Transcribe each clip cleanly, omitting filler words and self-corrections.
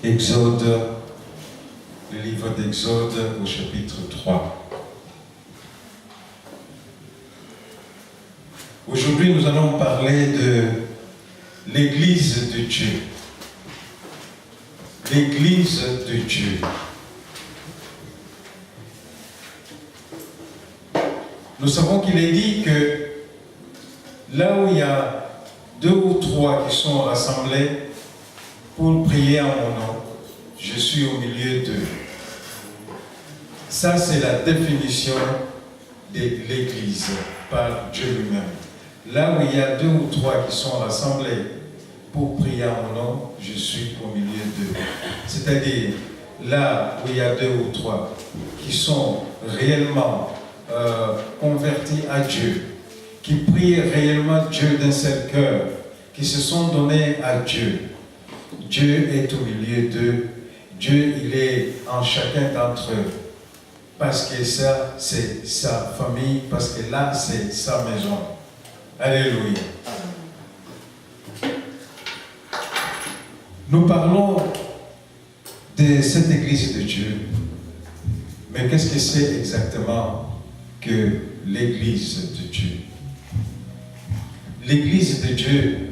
Exode, le livre d'Exode au chapitre 3. Aujourd'hui, nous allons parler de l'Église de Dieu. L'Église de Dieu. Nous savons qu'il est dit que là où il y a 2 ou 3 qui sont rassemblés pour prier en mon nom, je suis au milieu d'eux. Ça, c'est la définition de l'Église par Dieu lui-même. Là où il y a 2 ou 3 qui sont rassemblés pour prier en mon nom, je suis au milieu d'eux. C'est-à-dire, là où il y a 2 ou 3 qui sont réellement convertis à Dieu, qui prient réellement Dieu d'un seul cœur, qui se sont donnés à Dieu. Dieu est au milieu d'eux. Dieu, il est en chacun d'entre eux. Parce que ça, c'est sa famille, parce que là, c'est sa maison. Alléluia. Nous parlons de cette Église de Dieu. Mais qu'est-ce que c'est exactement que l'Église de Dieu? L'Église de Dieu,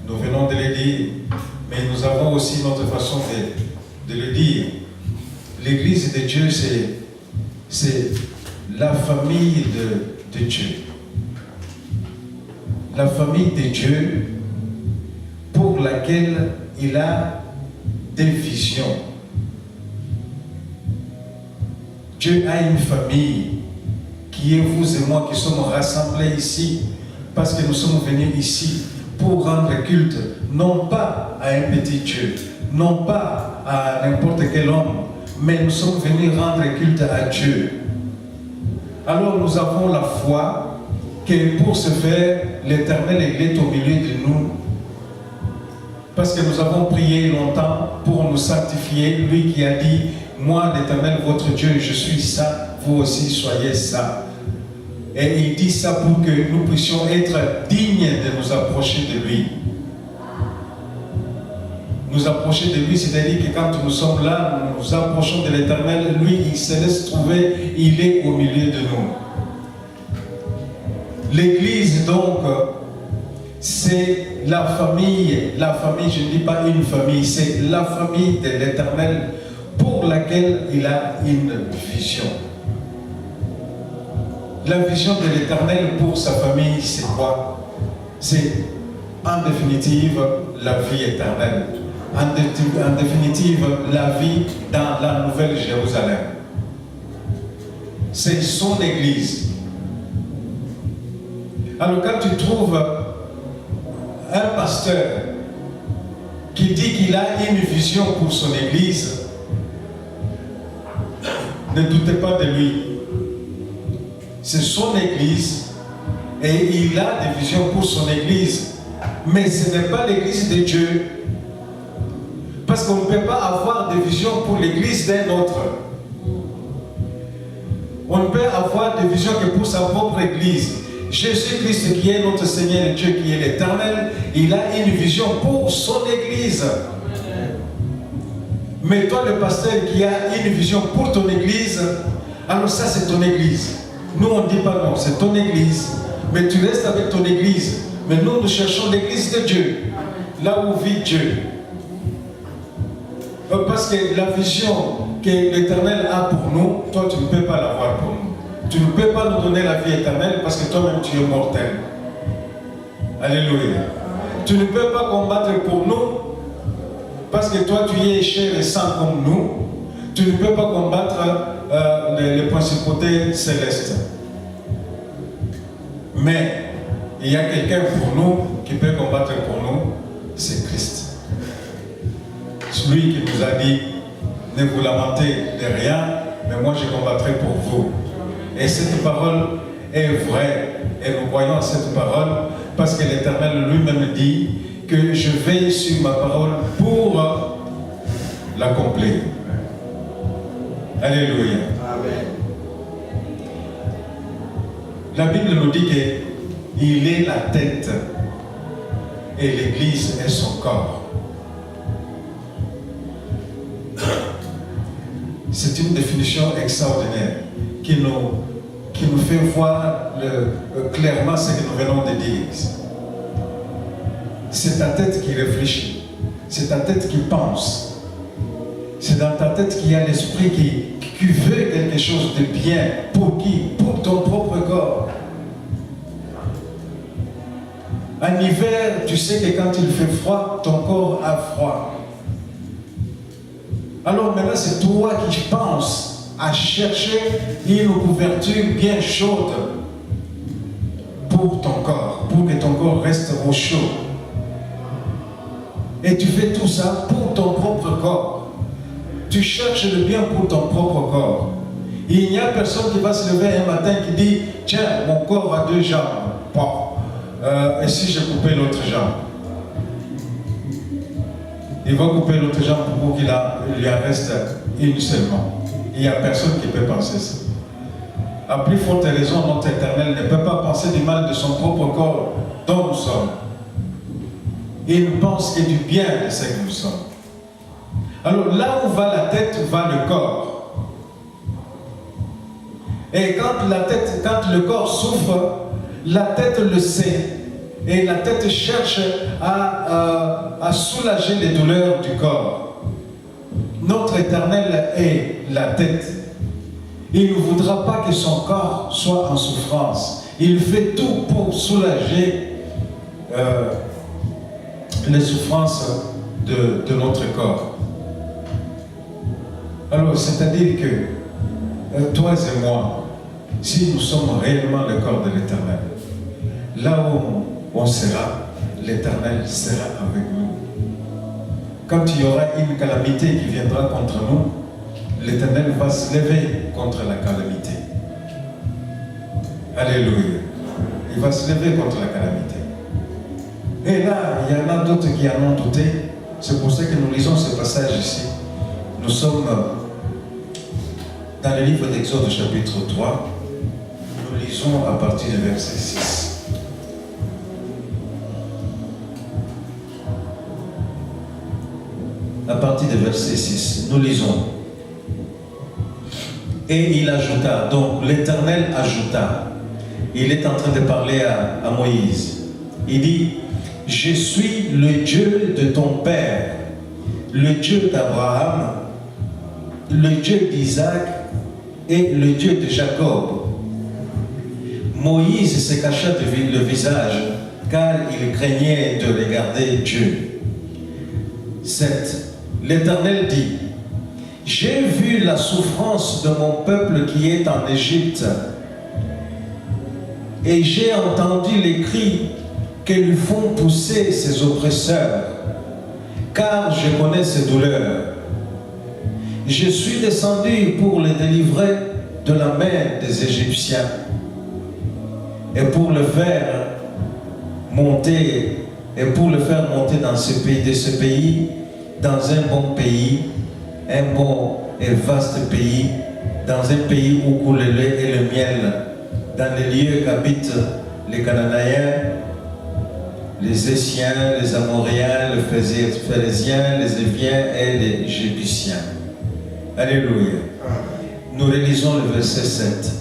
nous venons de le dire, mais nous avons aussi notre façon de le dire. L'Église de Dieu, c'est la famille de Dieu. La famille de Dieu pour laquelle il a des visions. Dieu a une famille qui est vous et moi qui sommes rassemblés ici parce que nous sommes venus ici pour rendre culte, non pas à un petit Dieu, non pas à n'importe quel homme, mais nous sommes venus rendre culte à Dieu. Alors nous avons la foi que pour ce faire, l'Éternel est au milieu de nous. Parce que nous avons prié longtemps pour nous sanctifier, lui qui a dit, moi l'Éternel votre Dieu, je suis ça, vous aussi soyez ça. Et il dit ça pour que nous puissions être dignes de nous approcher de lui. Nous approcher de lui, c'est-à-dire que quand nous sommes là, nous nous approchons de l'Éternel, lui il se laisse trouver, il est au milieu de nous. L'Église donc, c'est la famille, je ne dis pas une famille, c'est la famille de l'Éternel pour laquelle il a une vision. La vision de l'Éternel pour sa famille, c'est quoi? C'est en définitive la vie éternelle. En définitive, la vie dans la Nouvelle Jérusalem. C'est son Église. Alors quand tu trouves un pasteur qui dit qu'il a une vision pour son Église, ne doutez pas de lui. C'est son Église et il a des visions pour son Église. Mais ce n'est pas l'Église de Dieu. Parce qu'on ne peut pas avoir des visions pour l'Église d'un autre. On ne peut avoir des visions que pour sa propre Église. Jésus-Christ qui est notre Seigneur et Dieu qui est l'Éternel, il a une vision pour son Église. Mais toi le pasteur qui a une vision pour ton Église, alors ça c'est ton Église. Nous on ne dit pas non, c'est ton Église. Mais tu restes avec ton Église. Mais nous, nous cherchons l'Église de Dieu. Là où vit Dieu. Parce que la vision que l'Éternel a pour nous, toi tu ne peux pas l'avoir pour nous. Tu ne peux pas nous donner la vie éternelle parce que toi-même tu es mortel. Alléluia. Tu ne peux pas combattre pour nous parce que toi tu es chair et sang comme nous. Tu ne peux pas combattre les principautés célestes. Mais il y a quelqu'un pour nous qui peut combattre pour nous, c'est Christ. Celui qui nous a dit, ne vous lamentez de rien, mais moi je combattrai pour vous. Et cette parole est vraie. Et nous croyons à cette parole parce que l'Éternel lui-même dit que je veille sur ma parole pour l'accomplir. Alléluia. Amen. La Bible nous dit qu'il est la tête et l'Église est son corps. c'est une définition extraordinaire qui nous fait voir clairement ce que nous venons de dire. C'est ta tête qui réfléchit, c'est ta tête qui pense, c'est dans ta tête qu'il y a l'esprit qui veut quelque chose de bien. Pour qui? Pour ton propre corps. En hiver, tu sais que quand il fait froid, ton corps a froid. Alors maintenant, c'est toi qui penses à chercher une couverture bien chaude pour ton corps, pour que ton corps reste au chaud. Et tu fais tout ça pour ton propre corps. Tu cherches le bien pour ton propre corps. Il n'y a personne qui va se lever un matin qui dit « Tiens, mon corps a 2 jambes. Bon. Et si je coupais l'autre jambe ?» Il va couper l'autre jambe pour qu'il lui en reste une seulement. Il n'y a personne qui peut penser ça. À plus forte raison, notre Éternel ne peut pas penser du mal de son propre corps dont nous sommes. Il ne pense que du bien de ce que nous sommes. Alors là où va la tête, va le corps. Et quand le corps souffre, la tête le sait. Et la tête cherche à soulager les douleurs du corps. Notre Éternel est la tête. Il ne voudra pas que son corps soit en souffrance. Il fait tout pour soulager les souffrances de notre corps. Alors, c'est-à-dire que toi et moi, si nous sommes réellement le corps de l'Éternel, là où on sera, l'Éternel sera avec nous. Quand il y aura une calamité qui viendra contre nous, l'Éternel va se lever contre la calamité. Alléluia. Il va se lever contre la calamité. Et là, il y en a d'autres qui en ont douté. C'est pour ça que nous lisons ce passage ici. Nous sommes dans le livre d'Exode chapitre 3. Nous lisons à partir du verset 6. À partir du verset 6, nous lisons. Et il ajouta, donc l'Éternel ajouta, il est en train de parler à Moïse. Il dit, je suis le Dieu de ton père, le Dieu d'Abraham, le Dieu d'Isaac et le Dieu de Jacob. Moïse se cacha le visage, car il craignait de regarder Dieu. 7. L'Éternel dit, j'ai vu la souffrance de mon peuple qui est en Égypte, et j'ai entendu les cris que lui font pousser ses oppresseurs, car je connais ses douleurs. Je suis descendu pour les délivrer de la main des Égyptiens, et pour le faire monter, dans ce pays, dans un bon pays, un bon et vaste pays, dans un pays où coule le lait et le miel, dans les lieux qu'habitent les Cananéens, les Essiens, les Amoréens, les Phérésiens, les Éviens et les Jébusiens. Alléluia. Nous relisons le verset 7.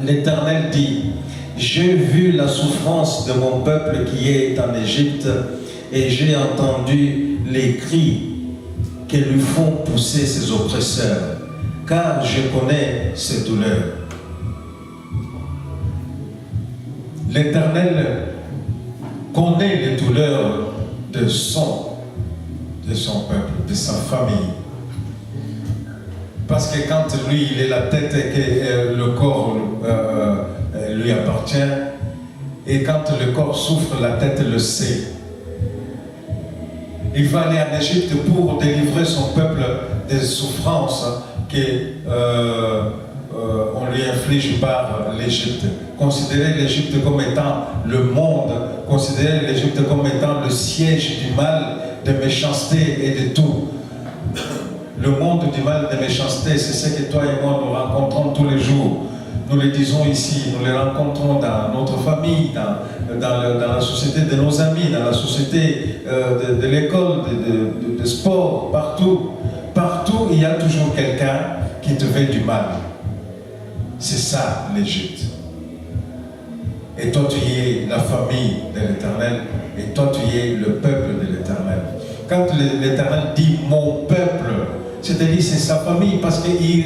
L'Éternel dit, j'ai vu la souffrance de mon peuple qui est en Égypte, et j'ai entendu les cris que lui font pousser ses oppresseurs, car je connais ses douleurs. L'Éternel connaît les douleurs de son peuple, de sa famille. Parce que quand lui, il est la tête et que le corps lui appartient, et quand le corps souffre, la tête le sait. Il va aller en Égypte pour délivrer son peuple des souffrances qu'on lui inflige par l'Égypte. Considérer l'Égypte comme étant le monde, considérer l'Égypte comme étant le siège du mal, de méchanceté et de tout. Le monde du mal, de méchanceté, c'est ce que toi et moi nous rencontrons tous les jours. Nous le disons ici, nous les rencontrons dans notre famille, dans la société de nos amis, dans la société de l'école, de sport, partout. Partout partout, il y a toujours quelqu'un qui te veut du mal. C'est ça l'Égypte. Et toi, tu es la famille de l'Éternel. Et toi, tu es le peuple de l'Éternel. Quand l'Éternel dit « mon peuple », c'est-à-dire c'est sa famille parce qu'il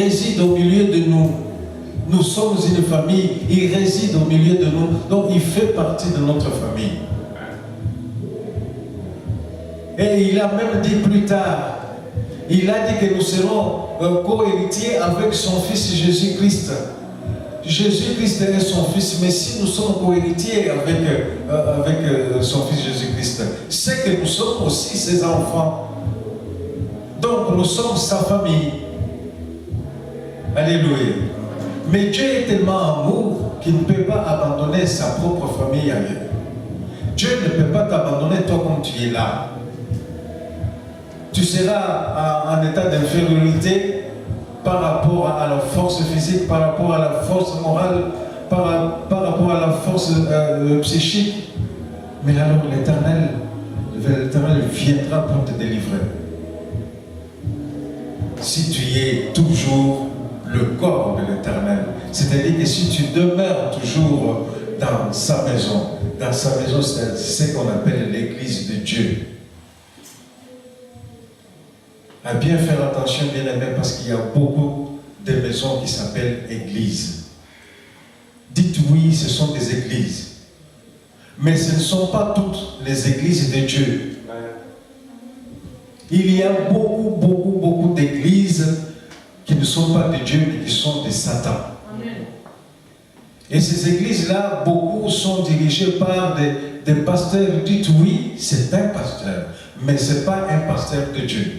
réside au milieu de nous. Nous sommes une famille, il réside au milieu de nous. Donc, il fait partie de notre famille. Et il a même dit plus tard, il a dit que nous serons co-héritiers avec son fils Jésus-Christ. Jésus-Christ est son fils, mais si nous sommes co-héritiers avec son fils Jésus-Christ, c'est que nous sommes aussi ses enfants. Donc nous sommes sa famille. Alléluia. Mais Dieu est tellement amour qu'il ne peut pas abandonner sa propre famille ailleurs. Dieu ne peut pas t'abandonner toi comme tu es là. Tu seras en état d'infériorité par rapport à la force physique, par rapport à la force morale, par rapport à la force psychique. Mais alors l'Éternel viendra pour te délivrer. Si tu es toujours le corps de l'Éternel, c'est-à-dire que si tu demeures toujours dans sa maison, c'est ce qu'on appelle l'église de Dieu. À bien faire attention, bien aimé, parce qu'il y a beaucoup de maisons qui s'appellent églises. Dites oui, ce sont des églises. Mais ce ne sont pas toutes les églises de Dieu. Il y a beaucoup d'églises qui ne sont pas de Dieu, mais qui sont de Satan. Et ces églises-là, beaucoup sont dirigées par des pasteurs. Dites oui, c'est un pasteur, mais ce n'est pas un pasteur de Dieu.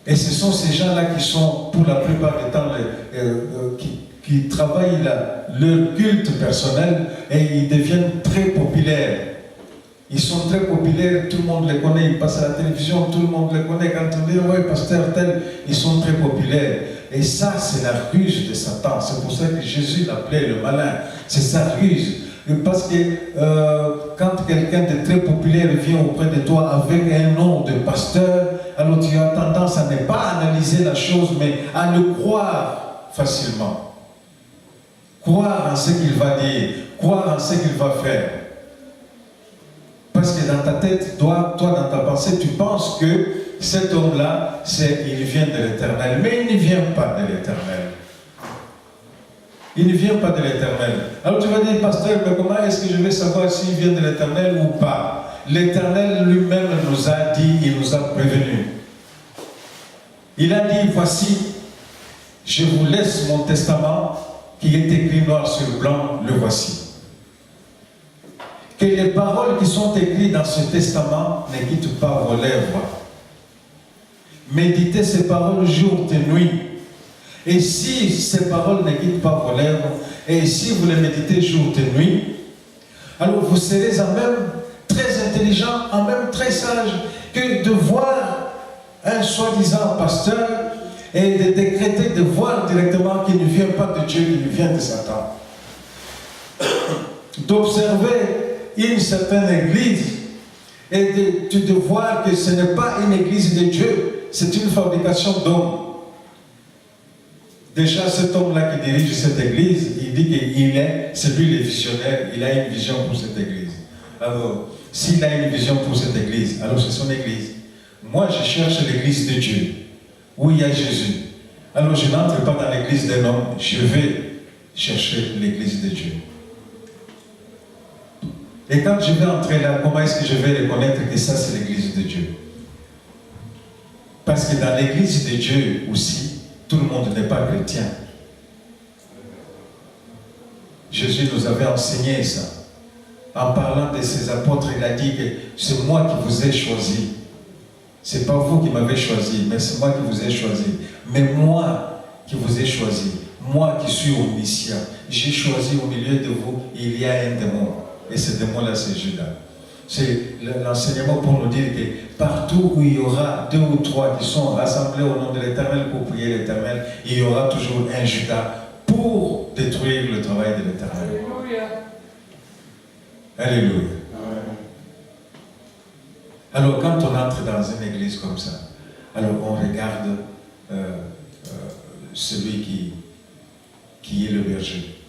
Et ce sont ces gens-là qui sont, pour la plupart du temps, qui travaillent leur culte personnel et ils deviennent très populaires. Ils sont très populaires, tout le monde les connaît, ils passent à la télévision, tout le monde les connaît. Quand on dit, ouais, pasteur tel, ils sont très populaires. Et ça, c'est la ruse de Satan. C'est pour ça que Jésus l'appelait le malin. C'est sa ruse. Parce que quand quelqu'un de très populaire vient auprès de toi avec un nom de pasteur, alors tu as tendance à ne pas analyser la chose, mais à le croire facilement. Croire en ce qu'il va dire, croire en ce qu'il va faire. Parce que dans ta tête, toi, dans ta pensée, tu penses que cet homme-là, il vient de l'Éternel. Mais il ne vient pas de l'Éternel. Il ne vient pas de l'Éternel. Alors tu vas dire, pasteur, mais comment est-ce que je vais savoir s'il vient de l'Éternel ou pas? L'Éternel lui-même nous a dit, il nous a prévenus. Il a dit, voici, je vous laisse mon testament qui est écrit noir sur blanc, le voici. Que les paroles qui sont écrites dans ce testament ne quittent pas vos lèvres. Méditez ces paroles jour et nuit. Et si ces paroles ne quittent pas vos lèvres, et si vous les méditez jour et nuit, alors vous serez en même très intelligent, en même très sage, que de voir un soi-disant pasteur et de décréter, de voir directement qu'il ne vient pas de Dieu, qu'il vient de Satan. D'observer une certaine église et de voir que ce n'est pas une église de Dieu, c'est une fabrication d'hommes. Déjà, cet homme-là qui dirige cette église, il dit c'est lui le visionnaire, il a une vision pour cette église. Alors, s'il a une vision pour cette église, alors c'est son église. Moi, je cherche l'église de Dieu, où il y a Jésus. Alors, je n'entre pas dans l'église d'un homme, je vais chercher l'église de Dieu. Et quand je vais entrer là, comment est-ce que je vais reconnaître que ça, c'est l'église de Dieu? Parce que dans l'église de Dieu aussi, tout le monde n'est pas chrétien. Jésus nous avait enseigné ça. En parlant de ses apôtres, il a dit que c'est moi qui vous ai choisi. Ce n'est pas vous qui m'avez choisi, mais c'est moi qui vous ai choisi. Mais moi qui vous ai choisi, moi qui suis omniscient, j'ai choisi au milieu de vous, il y a un démon. Et ce démon-là, c'est Judas. C'est l'enseignement pour nous dire que partout où il y aura 2 ou 3 qui sont rassemblés au nom de l'Éternel pour prier l'Éternel, il y aura toujours un Judas pour détruire le travail de l'Éternel. Alléluia. Alléluia. Alors quand on entre dans une église comme ça, alors on regarde celui qui est le berger.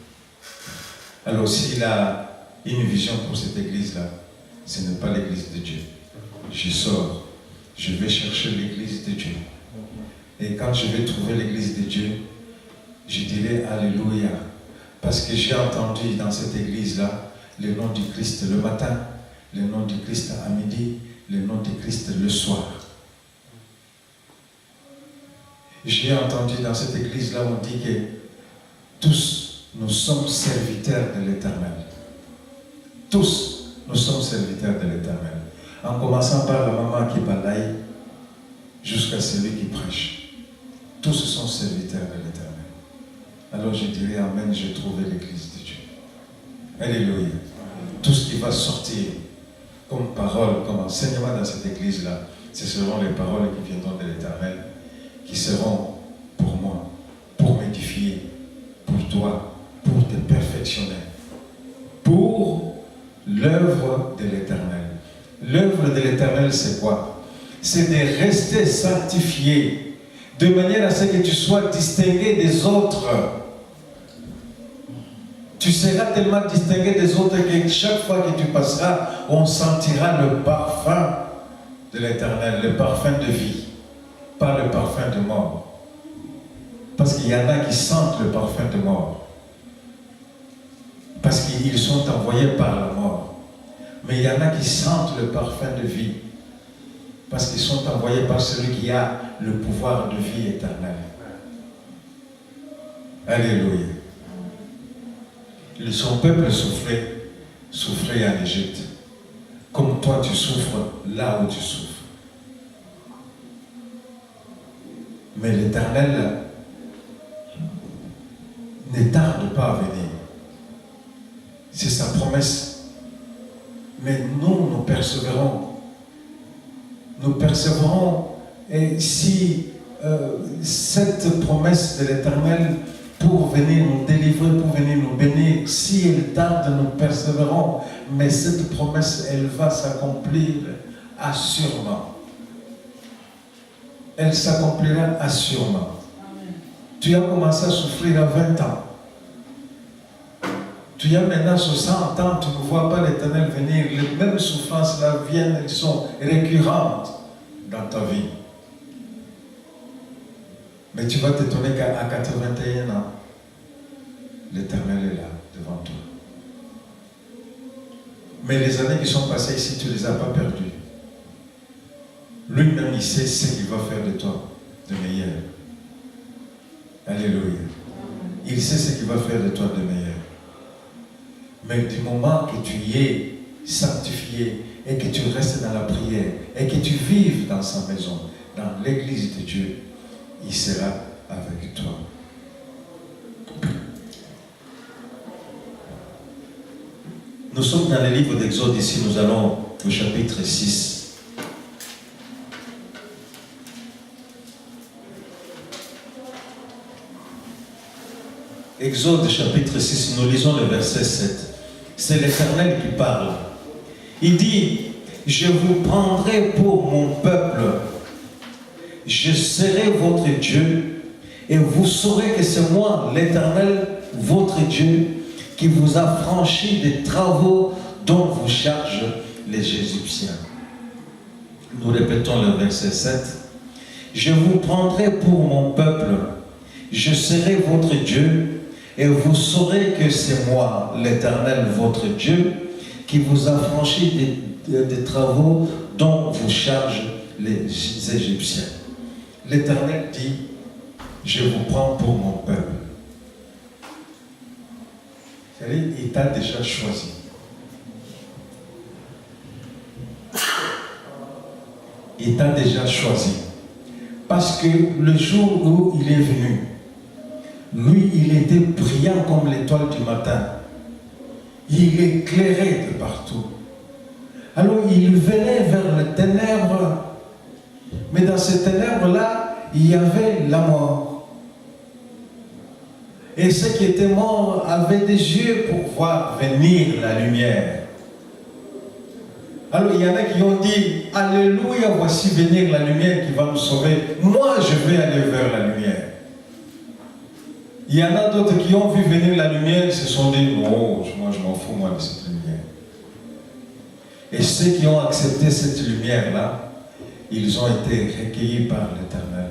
Alors s'il a une vision pour cette église-là, ce n'est pas l'église de Dieu. Je sors, je vais chercher l'église de Dieu. Et quand je vais trouver l'église de Dieu, je dirai Alléluia. Parce que j'ai entendu dans cette église-là le nom du Christ le matin, le nom du Christ à midi, le nom du Christ le soir. J'ai entendu dans cette église-là, on dit que tous nous sommes serviteurs de l'Éternel. Tous nous sommes serviteurs de l'Éternel. En commençant par la maman qui balaye jusqu'à celui qui prêche. Tous sont serviteurs de l'Éternel. Alors je dirais Amen, j'ai trouvé l'église de Dieu. Alléluia. Tout ce qui va sortir comme parole, comme enseignement dans cette église-là, ce seront les paroles qui viendront de l'Éternel, qui seront pour moi, pour m'édifier, pour toi, pour te perfectionner, pour l'œuvre de l'Éternel. L'œuvre de l'Éternel, c'est quoi? C'est de rester sanctifié, de manière à ce que tu sois distingué des autres. Tu seras tellement distingué des autres que chaque fois que tu passeras, on sentira le parfum de l'Éternel, le parfum de vie, pas le parfum de mort. Parce qu'il y en a qui sentent le parfum de mort. Parce qu'ils sont envoyés par la mort. Mais il y en a qui sentent le parfum de vie. Parce qu'ils sont envoyés par celui qui a le pouvoir de vie éternelle. Alléluia. Son peuple souffrait en Égypte. Comme toi tu souffres là où tu souffres. Mais l'Éternel ne tarde pas à venir. C'est sa promesse. Mais nous persévérons. Nous persévérons. Et si cette promesse de l'Éternel pour venir nous délivrer, pour venir nous bénir, si elle tarde, nous persévérons. Mais cette promesse, elle va s'accomplir assurément. Elle s'accomplira assurément. Tu as commencé à souffrir à 20 ans. Tu as maintenant 60 ans, tu ne vois pas l'Éternel venir. Les mêmes souffrances-là viennent, elles sont récurrentes dans ta vie. Mais tu vas t'étonner qu'à 81 ans, l'Éternel est là, devant toi. Mais les années qui sont passées ici, tu ne les as pas perdues. Lui-même, il sait ce qu'il va faire de toi de meilleur. Alléluia. Il sait ce qu'il va faire de toi de meilleur. Mais du moment que tu y es sanctifié et que tu restes dans la prière et que tu vives dans sa maison, dans l'église de Dieu, il sera avec toi. Nous sommes dans le livre d'Exode ici, nous allons au chapitre 6. Exode chapitre 6, nous lisons le verset 7. C'est l'Éternel qui parle. Il dit, je vous prendrai pour mon peuple. Je serai votre Dieu et vous saurez que c'est moi, l'Éternel, votre Dieu, qui vous a franchi des travaux dont vous chargent les Égyptiens. Nous répétons le verset 7. Je vous prendrai pour mon peuple, je serai votre Dieu et vous saurez que c'est moi, l'Éternel, votre Dieu, qui vous a franchi des travaux dont vous chargent les Égyptiens. L'Éternel dit, je vous prends pour mon peuple. C'est-à-dire, il t'a déjà choisi. Il t'a déjà choisi. Parce que le jour où il est venu, lui, il était brillant comme l'étoile du matin. Il éclairait de partout. Alors, il venait vers les ténèbres. Mais dans ces ténèbres-là, il y avait la mort. Et ceux qui étaient morts avaient des yeux pour voir venir la lumière. Alors il y en a qui ont dit, Alléluia, voici venir la lumière qui va nous sauver. Moi, je vais aller vers la lumière. Il y en a d'autres qui ont vu venir la lumière et se sont dit, non, moi je m'en fous moi de cette lumière. Et ceux qui ont accepté cette lumière-là, ils ont été recueillis par l'Éternel.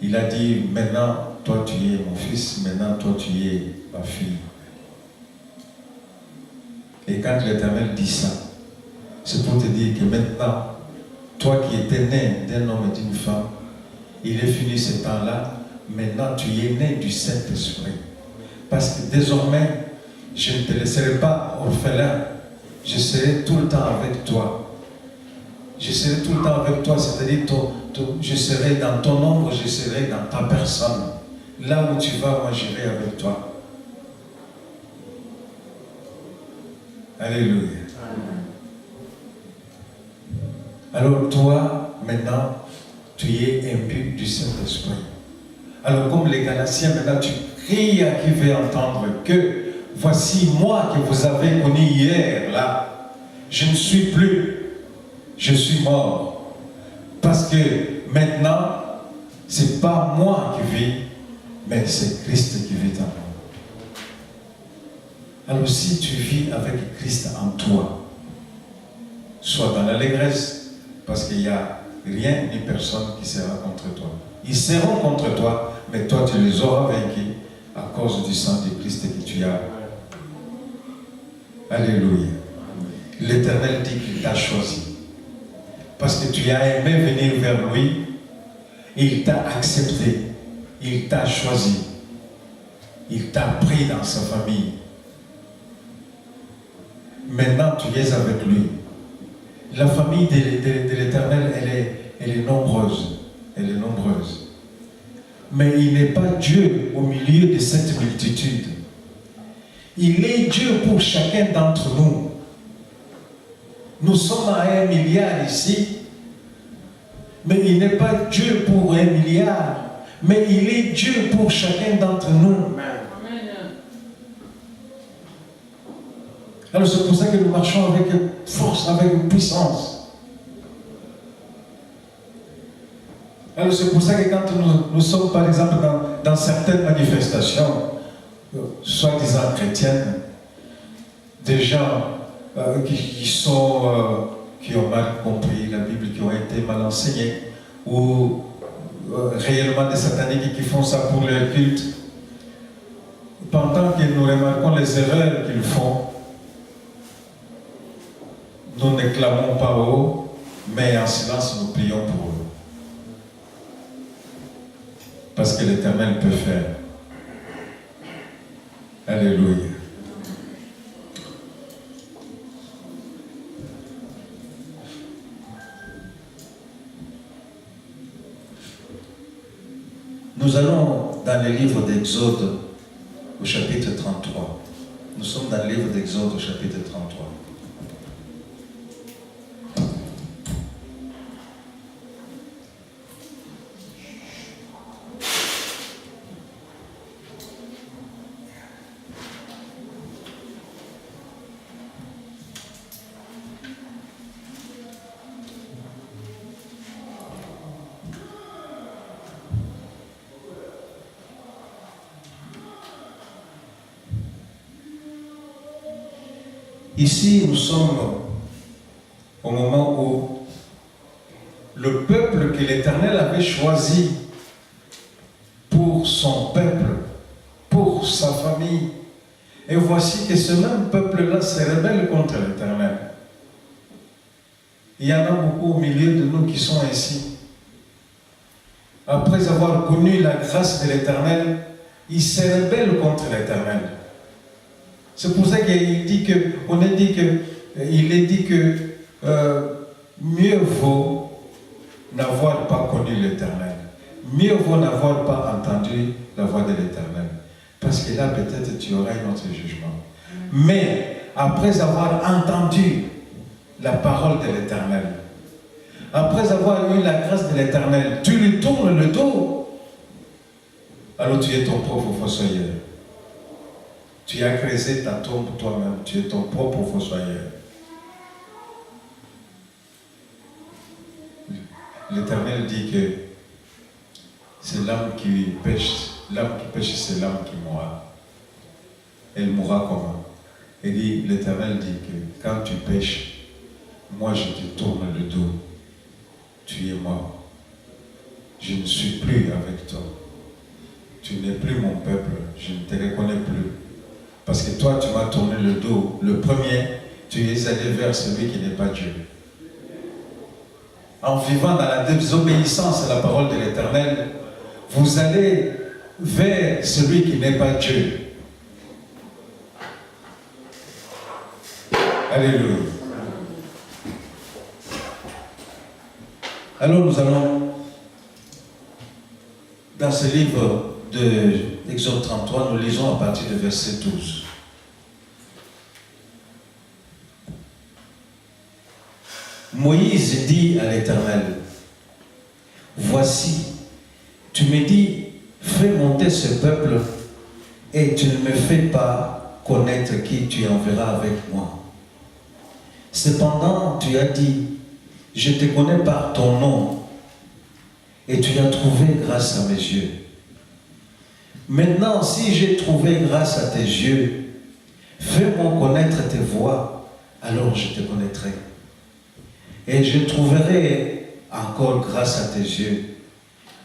Il a dit, maintenant, toi tu es mon fils, maintenant toi tu es ma fille. Et quand l'Éternel dit ça, c'est pour te dire que maintenant, toi qui étais né d'un homme et d'une femme, il est fini ce temps-là, maintenant tu es né du Saint-Esprit. Parce que désormais, je ne te laisserai pas orphelin, je serai tout le temps avec toi. Je serai tout le temps avec toi, c'est-à-dire je serai dans ton ombre, je serai dans ta personne. Là où tu vas, moi j'irai avec toi. Alléluia. Alors toi, maintenant, tu es imbu du Saint-Esprit. Alors comme les Galatiens, maintenant tu cries à qui veut entendre que voici moi que vous avez connu hier, là, je ne suis plus, je suis mort. Parce que maintenant, ce n'est pas moi qui vis, mais c'est Christ qui vit en moi. Alors si tu vis avec Christ en toi, sois dans l'allégresse, parce qu'il n'y a rien ni personne qui sera contre toi. Ils seront contre toi, mais toi tu les auras vaincus à cause du sang de Christ que tu as. Alléluia. L'Éternel dit qu'il t'a choisi. Parce que tu as aimé venir vers lui, il t'a accepté, il t'a choisi, il t'a pris dans sa famille. Maintenant tu es avec lui. La famille de l'Éternel, elle est nombreuse. Elle est nombreuse. Mais il n'est pas Dieu au milieu de cette multitude. Il est Dieu pour chacun d'entre nous. Nous sommes à 1 milliard ici, mais il n'est pas Dieu pour 1 milliard, mais il est Dieu pour chacun d'entre nous. Alors c'est pour ça que nous marchons avec force, avec puissance. Alors c'est pour ça que quand nous sommes par exemple dans certaines manifestations, soi-disant chrétiennes, des gens qui ont mal compris la Bible, qui ont été mal enseignés, ou réellement des sataniques qui font ça pour leur culte, pendant que nous remarquons les erreurs qu'ils font, nous ne clamons pas haut, mais en silence nous prions pour eux. Parce que l'Éternel peut faire. Alléluia. Nous allons dans le livre d'Exode au chapitre 33. Nous sommes dans le livre d'Exode au chapitre 33. Ici, nous sommes au moment où le peuple que l'Éternel avait choisi pour son peuple, pour sa famille, et voici que ce même peuple-là se rebelle contre l'Éternel. Il y en a beaucoup au milieu de nous qui sont ainsi. Après avoir connu la grâce de l'Éternel, ils se rebellent contre l'Éternel. C'est pour ça qu'il dit que, il est dit que mieux vaut n'avoir pas connu l'Éternel. Mieux vaut n'avoir pas entendu la voix de l'Éternel. Parce que là, peut-être, tu auras un autre jugement. Mais, après avoir entendu la parole de l'Éternel, après avoir eu la grâce de l'Éternel, tu lui tournes le dos, alors tu es ton propre fossoyeur. Tu as creusé ta tombe toi-même, tu es ton propre fossoyeur. L'Éternel dit que c'est l'âme qui pêche, c'est l'âme qui mourra. Elle mourra comment? L'Éternel dit que quand tu pêches, moi je te tourne le dos. Tu es mort. Je ne suis plus avec toi. Tu n'es plus mon peuple. Je ne te reconnais plus. Parce que toi, tu m'as tourné le dos. Le premier, tu es allé vers celui qui n'est pas Dieu. En vivant dans la désobéissance à la parole de l'Éternel, vous allez vers celui qui n'est pas Dieu. Alléluia. Alors nous allons, dans ce livre d'Exode 33, nous lisons à partir du verset 12. Moïse dit à l'Éternel, voici, tu me dis, fais monter ce peuple et tu ne me fais pas connaître qui tu enverras avec moi. Cependant, tu as dit, je te connais par ton nom et tu as trouvé grâce à mes yeux. Maintenant, si j'ai trouvé grâce à tes yeux, fais-moi connaître tes voies, alors je te connaîtrai. Et je trouverai encore grâce à tes yeux.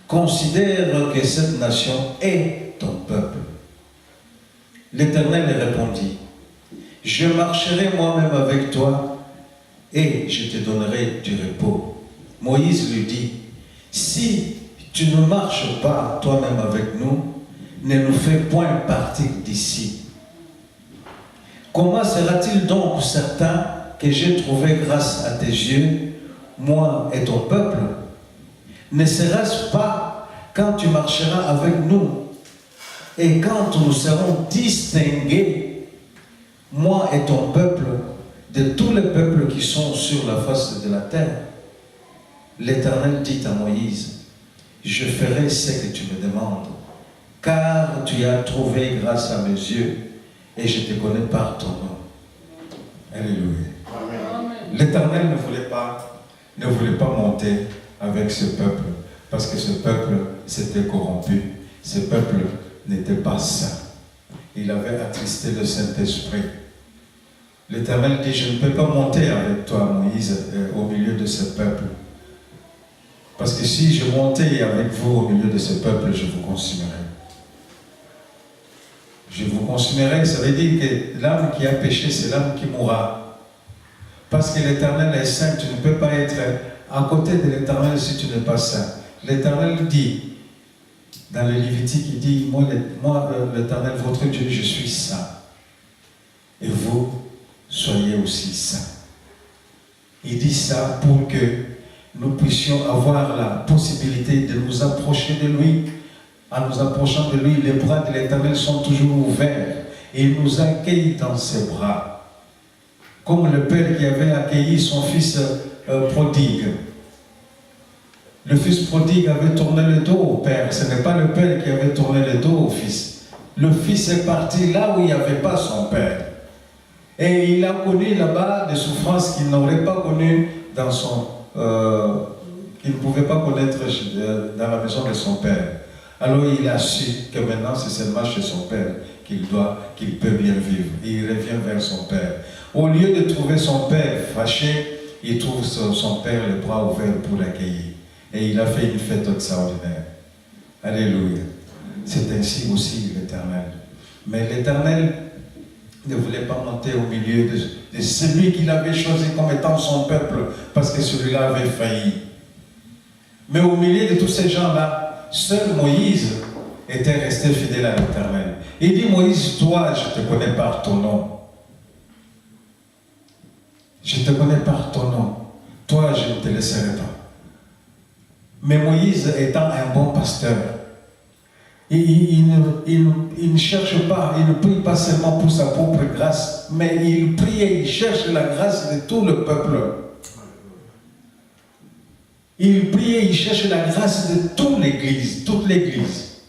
Considère que cette nation est ton peuple. L'Éternel répondit, je marcherai moi-même avec toi et je te donnerai du repos. Moïse lui dit, si tu ne marches pas toi-même avec nous, ne nous fais point partir d'ici. Comment sera-t-il donc certain que j'ai trouvé grâce à tes yeux, moi et ton peuple? Ne sera-ce pas quand tu marcheras avec nous et quand nous serons distingués, moi et ton peuple, de tous les peuples qui sont sur la face de la terre? L'Éternel dit à Moïse, je ferai ce que tu me demandes, car tu as trouvé grâce à mes yeux et je te connais par ton nom. Alléluia. L'Éternel ne voulait pas monter avec ce peuple, parce que ce peuple s'était corrompu. Ce peuple n'était pas saint. Il avait attristé le Saint-Esprit. L'Éternel dit, je ne peux pas monter avec toi, Moïse, au milieu de ce peuple. Parce que si je montais avec vous au milieu de ce peuple, je vous consumerais. Je vous consumerai, ça veut dire que l'âme qui a péché, c'est l'âme qui mourra. Parce que l'Éternel est saint, tu ne peux pas être à côté de l'Éternel si tu n'es pas saint. L'Éternel dit, dans le Lévitique, il dit, moi l'Éternel, votre Dieu, je suis saint. Et vous, soyez aussi saints. Il dit ça pour que nous puissions avoir la possibilité de nous approcher de lui. En nous approchant de lui, les bras de l'Éternel sont toujours ouverts et il nous accueille dans ses bras. Comme le père qui avait accueilli son fils prodigue. Le fils prodigue avait tourné le dos au père. Ce n'est pas le père qui avait tourné le dos au fils. Le fils est parti là où il n'y avait pas son père. Et il a connu là-bas des souffrances qu'il n'aurait pas connues dans son... qu'il ne pouvait pas connaître dans la maison de son père. Alors il a su que maintenant c'est seulement chez son père qu'il peut bien vivre. Et il revient vers son père. Au lieu de trouver son père fâché, il trouve son père les bras ouverts pour l'accueillir. Et il a fait une fête extraordinaire. Alléluia. C'est ainsi aussi l'Éternel. Mais l'Éternel ne voulait pas monter au milieu de celui qu'il avait choisi comme étant son peuple, parce que celui-là avait failli. Mais au milieu de tous ces gens-là, seul Moïse était resté fidèle à l'Éternel. Il dit, Moïse, toi, je te connais par ton nom. Je te connais par ton nom. Toi, je ne te laisserai pas. Mais Moïse étant un bon pasteur, il ne cherche pas, il ne prie pas seulement pour sa propre grâce, mais il prie et il cherche la grâce de tout le peuple. Il prie et il cherche la grâce de toute l'Église, toute l'Église.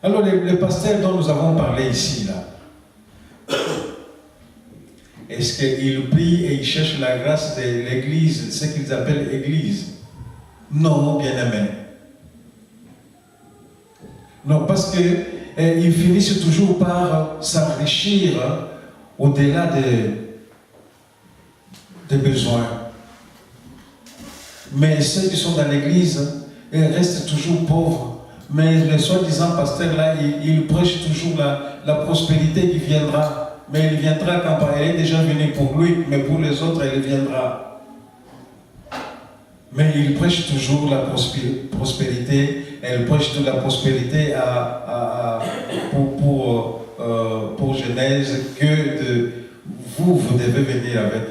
Alors les pasteurs dont nous avons parlé ici, là, est-ce qu'ils prient et ils cherchent la grâce de l'Église, ce qu'ils appellent Église? Non, bien-aimé. Non, parce qu'ils finissent toujours par s'enrichir au-delà des besoins. Mais ceux qui sont dans l'Église, ils restent toujours pauvres. Mais les soi-disant pasteurs là, ils prêchent toujours la prospérité qui viendra. Mais il viendra quand elle est déjà venue pour lui, mais pour les autres, elle viendra. Mais il prêche toujours la prospérité, elle prêche toute la prospérité pour Genèse, que vous devez venir avec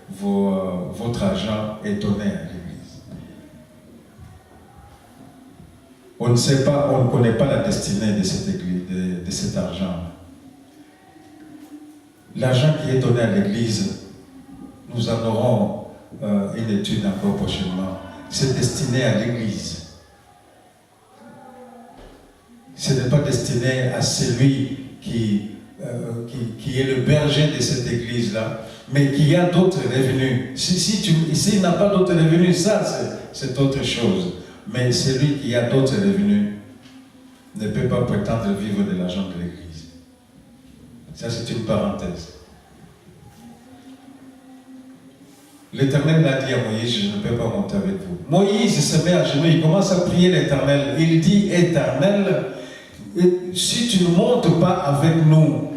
votre argent et donner à l'Église. On ne sait pas, on ne connaît pas la destinée de cette église, de cet argent. L'argent qui est donné à l'Église, nous en aurons une étude encore prochainement. C'est destiné à l'Église. Ce n'est pas destiné à celui qui est le berger de cette Église-là, mais qui a d'autres revenus. S'il n'a pas d'autres revenus, ça c'est autre chose. Mais celui qui a d'autres revenus ne peut pas prétendre vivre de l'argent de l'Église. Ça, c'est une parenthèse. L'Éternel l'a dit à Moïse, je ne peux pas monter avec vous. Moïse se met à genoux, il commence à prier l'Éternel. Il dit, Éternel, si tu ne montes pas avec nous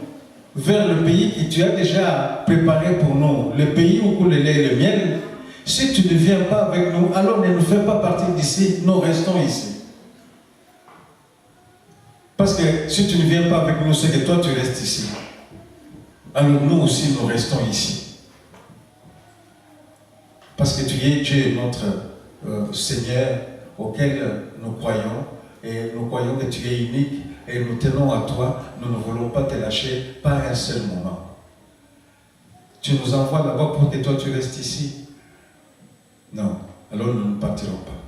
vers le pays que tu as déjà préparé pour nous, le pays où coule le lait et le miel, si tu ne viens pas avec nous, alors ne nous fais pas partir d'ici, nous restons ici. Parce que si tu ne viens pas avec nous, c'est que toi tu restes ici. Alors nous aussi, nous restons ici. Parce que tu es Dieu, notre Seigneur, auquel nous croyons, et nous croyons que tu es unique, et nous tenons à toi, nous ne voulons pas te lâcher, pas un seul moment. Tu nous envoies là-bas pour que toi tu restes ici? Non, alors nous ne partirons pas.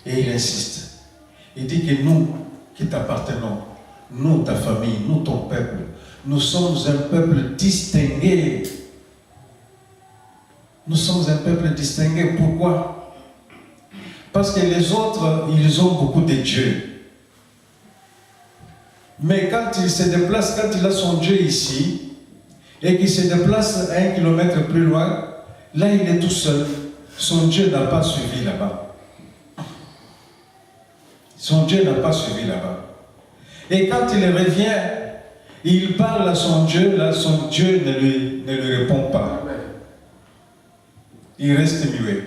Et il insiste. Il dit que nous, qui t'appartenons, nous, ta famille, nous, ton peuple, nous sommes un peuple distingué. Nous sommes un peuple distingué. Pourquoi? Parce que les autres, ils ont beaucoup de dieux. Mais quand il se déplace, quand il a son Dieu ici, et qu'il se déplace 1 kilomètre plus loin, là il est tout seul. Son Dieu n'a pas suivi là-bas. Son Dieu n'a pas suivi là-bas. Et quand il revient, il parle à son Dieu, là son Dieu ne lui répond pas. Il reste muet.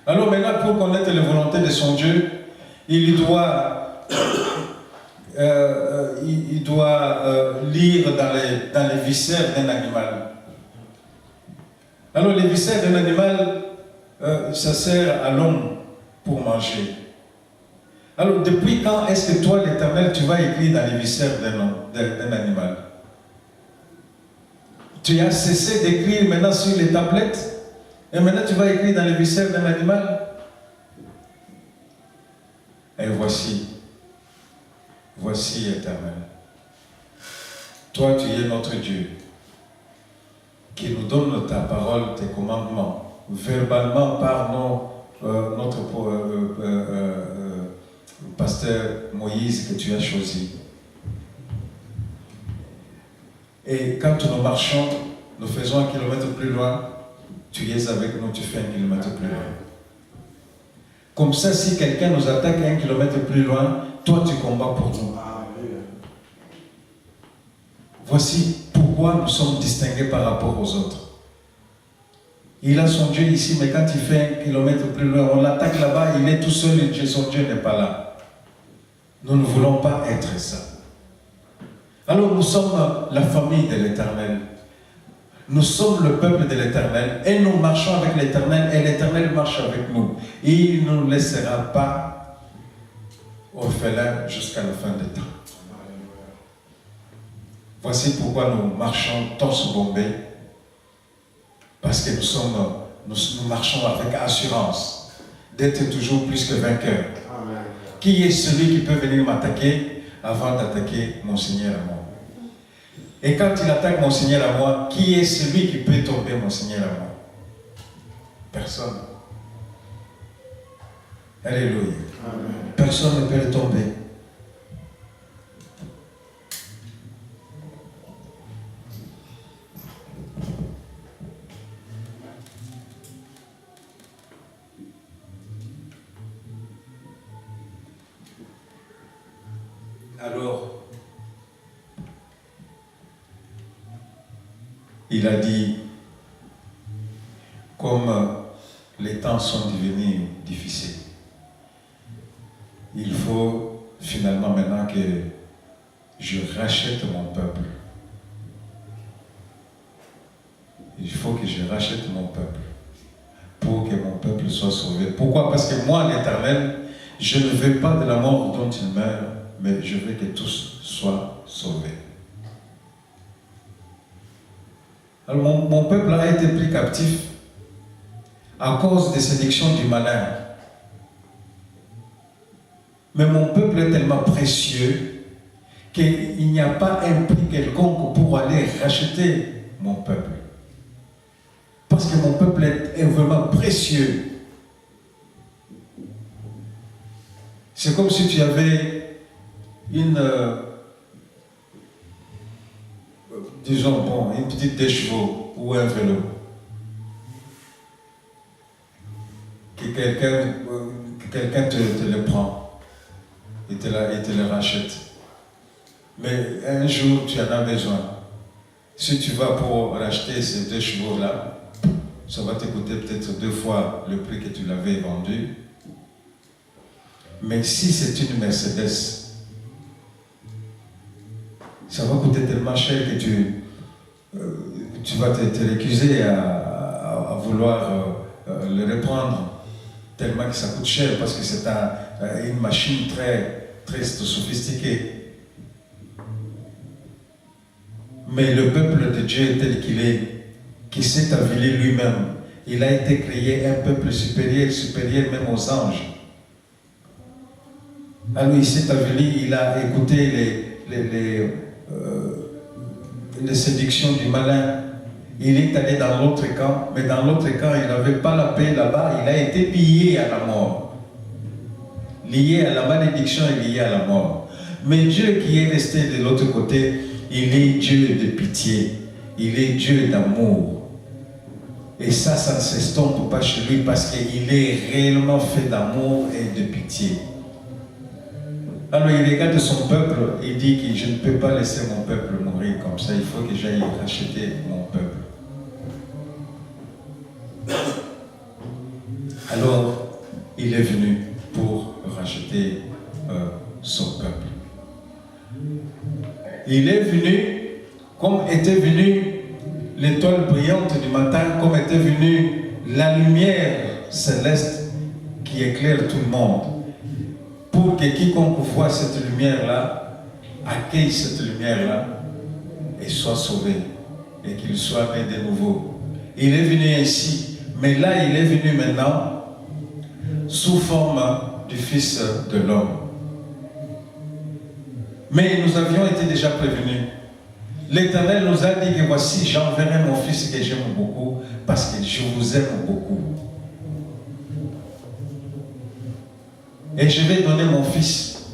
Alors maintenant, pour connaître la volonté de son Dieu, il doit lire dans les viscères d'un animal. Alors les viscères d'un animal, ça sert à l'homme pour manger. Alors depuis quand est-ce que toi, l'Éternel, tu vas écrire dans les viscères d'un animal? Tu as cessé d'écrire maintenant sur les tablettes et maintenant tu vas écrire dans les viscères d'un animal? Et voici, Éternel, toi tu es notre Dieu, qui nous donne ta parole, tes commandements, verbalement par notre pasteur Moïse que tu as choisi. Et quand nous marchons, nous faisons 1 kilomètre plus loin, tu es avec nous, tu fais 1 kilomètre plus loin. Comme ça, si quelqu'un nous attaque 1 kilomètre plus loin, toi tu combats pour nous. Voici pourquoi nous sommes distingués par rapport aux autres. Il a son Dieu ici, mais quand il fait 1 kilomètre plus loin, on l'attaque là-bas, il est tout seul et son Dieu n'est pas là. Nous ne voulons pas être ça. Alors nous sommes la famille de l'Éternel. Nous sommes le peuple de l'Éternel et nous marchons avec l'Éternel et l'Éternel marche avec nous. Et il ne nous laissera pas orphelins jusqu'à la fin des temps. Voici pourquoi nous marchons torse bombé. Parce que nous marchons avec assurance d'être toujours plus que vainqueur. Amen. Qui est celui qui peut venir m'attaquer avant d'attaquer mon Seigneur à moi? Et quand il attaque mon Seigneur à moi, qui est celui qui peut tomber mon Seigneur à moi? Personne. Alléluia. Amen. Personne ne peut le tomber. Alors, il a dit, comme les temps sont devenus difficiles, il faut finalement maintenant que je rachète mon peuple. Il faut que je rachète mon peuple pour que mon peuple soit sauvé. Pourquoi? Parce que moi, l'Éternel, je ne veux pas de la mort dont il meurt, mais je veux que tous soient sauvés. Alors mon peuple a été pris captif à cause des séductions du malin. Mais mon peuple est tellement précieux qu'il n'y a pas un prix quelconque pour aller racheter mon peuple. Parce que mon peuple est vraiment précieux. C'est comme si tu avais une petite deux chevaux ou un vélo. Que quelqu'un te le prend et te le rachète. Mais un jour, tu en as besoin. Si tu vas pour racheter ces deux chevaux-là, ça va te coûter peut-être 2 fois le prix que tu l'avais vendu. Mais si c'est une Mercedes, ça va coûter tellement cher que tu vas te récuser à vouloir le reprendre, tellement que ça coûte cher, parce que c'est une machine très, très sophistiquée. Mais le peuple de Dieu est tel qu'il est, qui s'est avili lui-même. Il a été créé un peuple supérieur même aux anges. Alors il s'est avili, il a écouté les séductions du malin. Il est allé dans l'autre camp, mais dans l'autre camp, il n'avait pas la paix là-bas, il a été lié à la mort. Lié à la malédiction et lié à la mort. Mais Dieu qui est resté de l'autre côté, il est Dieu de pitié, il est Dieu d'amour. Et ça ne s'estompe pas chez lui parce qu'il est réellement fait d'amour et de pitié. Alors il regarde son peuple, il dit que je ne peux pas laisser mon peuple mourir comme ça, il faut que j'aille racheter mon peuple. Alors il est venu pour racheter son peuple. Il est venu comme était venu l'étoile brillante du matin, comme était venue la lumière céleste qui éclaire tout le monde. Pour que quiconque voit cette lumière-là, accueille cette lumière-là et soit sauvé, et qu'il soit né de nouveau. Il est venu ainsi, mais là il est venu maintenant sous forme du Fils de l'homme. Mais nous avions été déjà prévenus. L'Éternel nous a dit que voici, j'enverrai mon Fils que j'aime beaucoup, parce que je vous aime beaucoup. Et je vais donner mon Fils.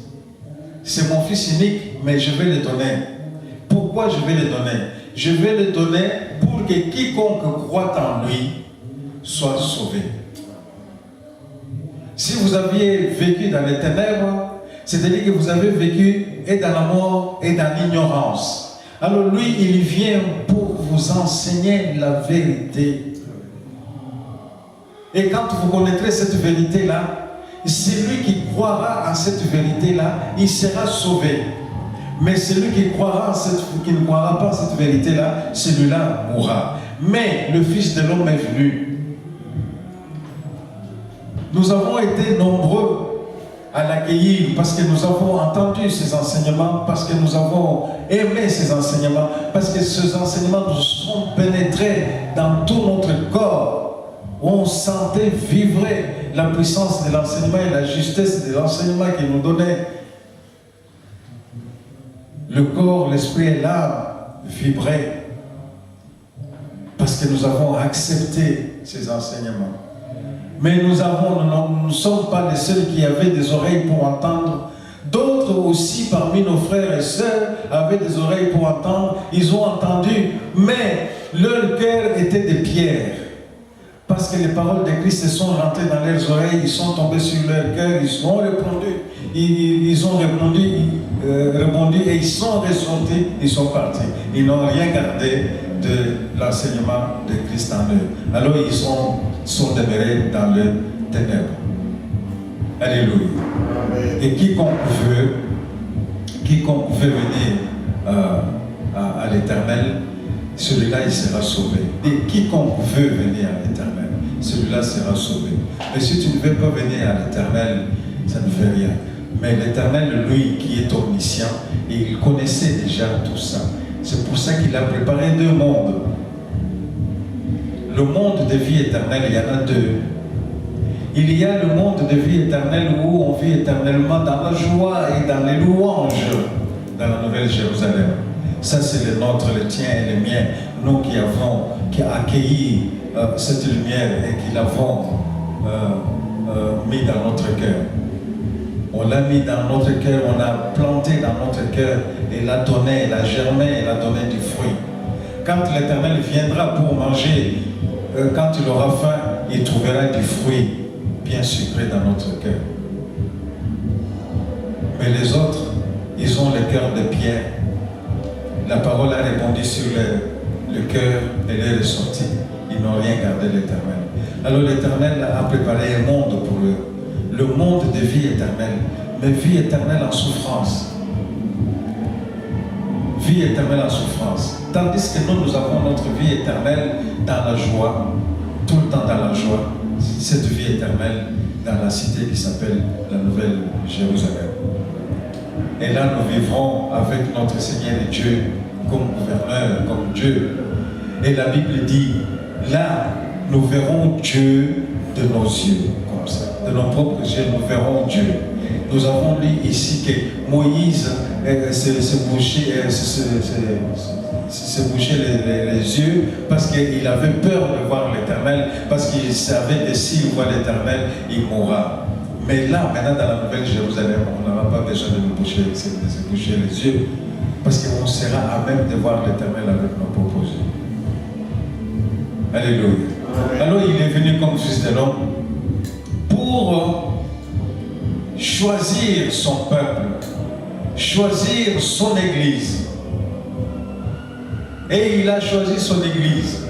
C'est mon Fils unique, mais je vais le donner. Pourquoi je vais le donner? Je vais le donner pour que quiconque croit en lui soit sauvé. Si vous aviez vécu dans les ténèbres, c'est-à-dire que vous avez vécu et dans la mort et dans l'ignorance. Alors lui, il vient pour vous enseigner la vérité. Et quand vous connaîtrez cette vérité-là, celui qui croira en cette vérité-là, il sera sauvé. Mais celui qui ne croira pas en cette vérité-là, celui-là mourra. Mais le Fils de l'homme est venu. Nous avons été nombreux à l'accueillir parce que nous avons entendu ses enseignements, parce que nous avons aimé ses enseignements, parce que ces enseignements nous sont pénétrés dans tout notre corps. on sentait, vibrait la puissance de l'enseignement et la justesse de l'enseignement qu'il nous donnait. Le corps, l'esprit et l'âme vibraient parce que nous avons accepté ces enseignements. Mais nous ne sommes pas les seuls qui avaient des oreilles pour entendre. D'autres aussi parmi nos frères et sœurs avaient des oreilles pour entendre. Ils ont entendu, mais leur cœur était des pierres. Parce que les paroles de Christ sont rentrées dans leurs oreilles, ils sont tombés sur leur cœur, ils ont répondu, ils ont rebondi et ils sont ressortis, ils sont partis. Ils n'ont rien gardé de l'enseignement de Christ en eux. Alors ils sont demeurés dans le ténèbres. Alléluia. Et quiconque veut venir à l'Éternel, celui-là il sera sauvé. Et quiconque veut venir à l'Éternel, celui-là sera sauvé. Mais si tu ne veux pas venir à l'Éternel, ça ne fait rien. Mais l'Éternel, lui, qui est omniscient, et il connaissait déjà tout ça. C'est pour ça qu'il a préparé deux mondes. Le monde de vie éternelle, il y en a deux. Il y a le monde de vie éternelle où on vit éternellement dans la joie et dans les louanges dans la Nouvelle Jérusalem. Ça, c'est le nôtre, le tien et le mien. Nous qui avons accueilli cette lumière et qui l'avons mis dans notre cœur. On l'a mis dans notre cœur, on l'a planté dans notre cœur et l'a donné, l'a germé et l'a donné du fruit. Quand l'Éternel viendra pour manger, quand il aura faim, il trouvera du fruit bien sucré dans notre cœur. Mais les autres, ils ont le cœur de pierre. La parole a répondu sur le cœur et elle est ressortie. Ils n'ont rien gardé de l'Éternel. Alors l'Éternel a préparé un monde pour eux. Le monde de vie éternelle. Mais vie éternelle en souffrance. Vie éternelle en souffrance. Tandis que nous avons notre vie éternelle dans la joie. Tout le temps dans la joie. Cette vie éternelle dans la cité qui s'appelle la Nouvelle Jérusalem. Et là, nous vivrons avec notre Seigneur et Dieu comme gouverneur, comme Dieu. Et la Bible dit, là, nous verrons Dieu de nos yeux, comme ça. De nos propres yeux, nous verrons Dieu. Nous avons lu ici que Moïse se bouchait les yeux parce qu'il avait peur de voir l'Éternel, parce qu'il savait que s'il voit l'Éternel, il mourra. Mais là, maintenant, dans la Nouvelle Jérusalem, on n'aura pas besoin de nous boucher les yeux, parce qu'on sera à même de voir l'Éternel avec nos propres yeux. Alléluia. Amen. Alors, il est venu comme fils de l'homme pour choisir son peuple, choisir son église. Et il a choisi son église.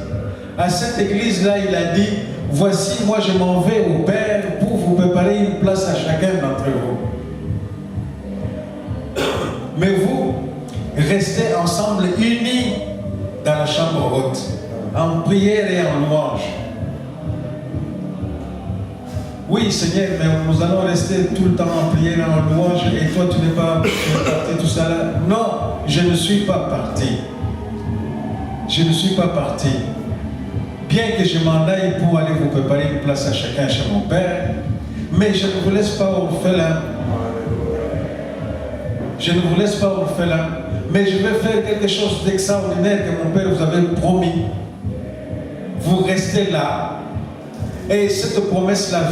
À cette église-là, il a dit, voici, moi je m'en vais au Père pour vous préparer une place à chacun d'entre vous. Mais vous, restez ensemble unis dans la chambre haute, en prière et en louange. Oui, Seigneur, mais nous allons rester tout le temps en prière et en louange, et toi tu n'es pas parti, tout ça là. Non, je ne suis pas parti. Je ne suis pas parti. Bien que je m'en aille pour aller vous préparer une place à chacun chez mon Père, mais je ne vous laisse pas orphelin. Je ne vous laisse pas orphelin, mais je vais faire quelque chose d'extraordinaire que mon Père vous avait promis. Vous restez là, et cette promesse-là